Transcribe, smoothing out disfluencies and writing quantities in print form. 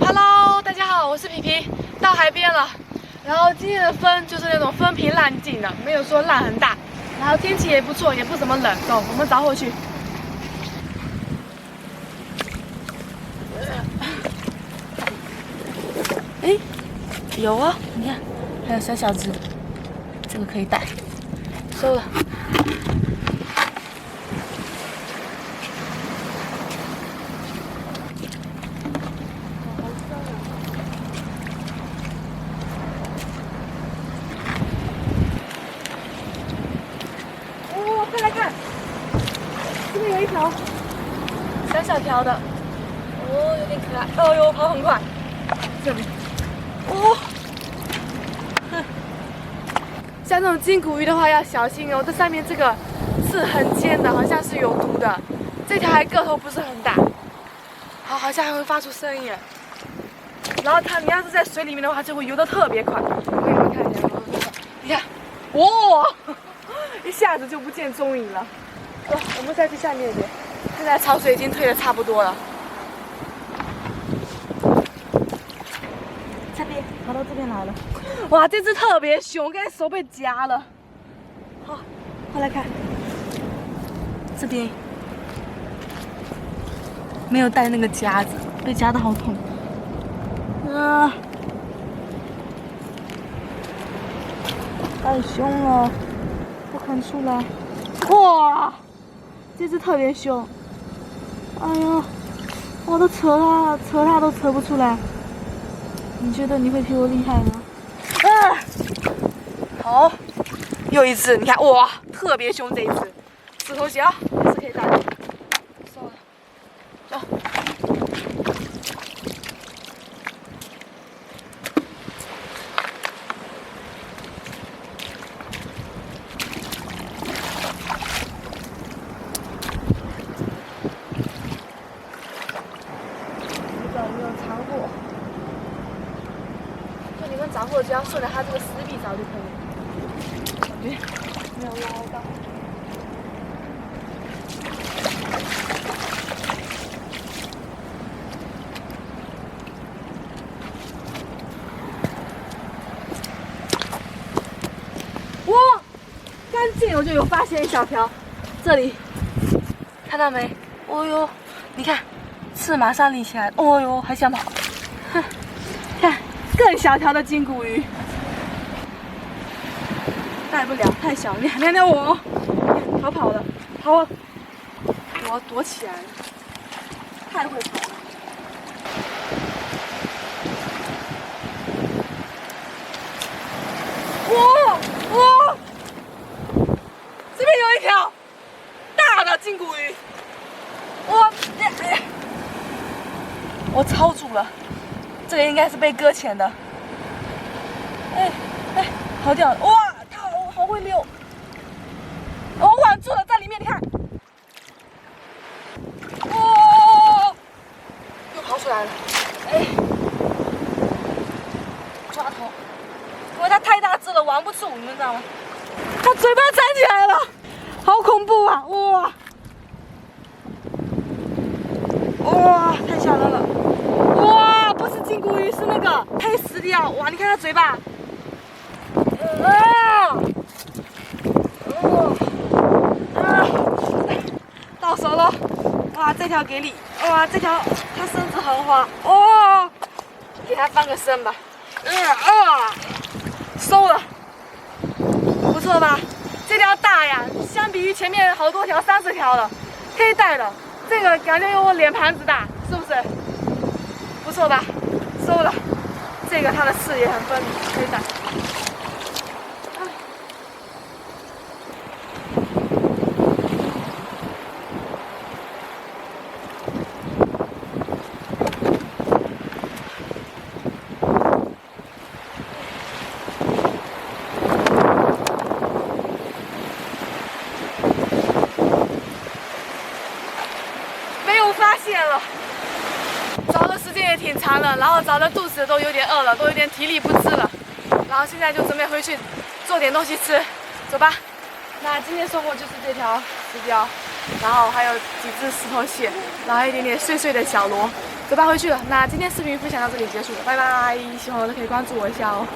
Hello， 大家好，我是皮皮，到海边了。然后今天的风就是那种风平浪静的，没有说浪很大。然后天气也不错，也不怎么冷。走，我们找回去。哎，有啊，你看，还有小只的，这个可以带，收了。哦，快来看，这边有一条小条的，哦，有点可爱。哦哟，跑很快。这里，哦，像这种金骨鱼的话要小心哦，这上面这个刺很尖的，好像是有毒的。这条还个头不是很大，好像还会发出声音。然后你要是在水里面的话，就会游得特别快。我给你们看一下，你看，哇，一下子就不见踪影了。走，我们再去下面一点。现在潮水已经退得差不多了。这边跑到这边来了，哇，这只特别凶，刚才手被夹了。好，快来看，这边没有带那个夹子，被夹得好痛。太凶了，不肯出来。哇，这只特别凶。哎呀，我都扯它都扯不出来。你觉得你会比我厉害吗？好，又一只，你看，哇，特别凶这一只，石头小也是可以带的。收了，走。你们找货只要顺着它这个石壁找就可以了。感觉没有捞到。哇，刚进我就有发现一小条，这里看到没？哦呦，你看，刺马上立起来，哦呦，还想跑，哼，看。更小条的金骨鱼，带不了，太小了。你看我，逃跑了，跑，我躲起来了，太会跑了。哇，这边有一条大的金骨鱼，我抄住了。这个应该是被搁浅的，跑掉了！哇，它好会溜！我稳住了，在里面，你看，哦，又跑出来了，抓头，因为它太大只了，玩不住，你们知道吗？它嘴巴张起来了，好恐怖啊！哇，太吓人了！哇，不是金骨鱼，是那个黑石雕。哇，你看它嘴巴。到手了。哇，这条给你。哇，这条它身子很滑。哦，给它翻个身吧。收了，不错吧？这条大呀，相比于前面好多条，30条了，可以带的。这个感觉有我脸盘子大，是不是？不错吧？收了，这个它的刺也很锋利，可以带。没有发现了。找的时间也挺长的，然后找的肚子都有点饿了，都有点体力不支了，然后现在就准备回去做点东西吃，走吧。那今天收获就是这条石雕，然后还有几只石头蟹，然后一点点碎碎的小螺，走吧，回去了。那今天视频分享到这里结束了，拜拜。喜欢我的可以关注我一下哦。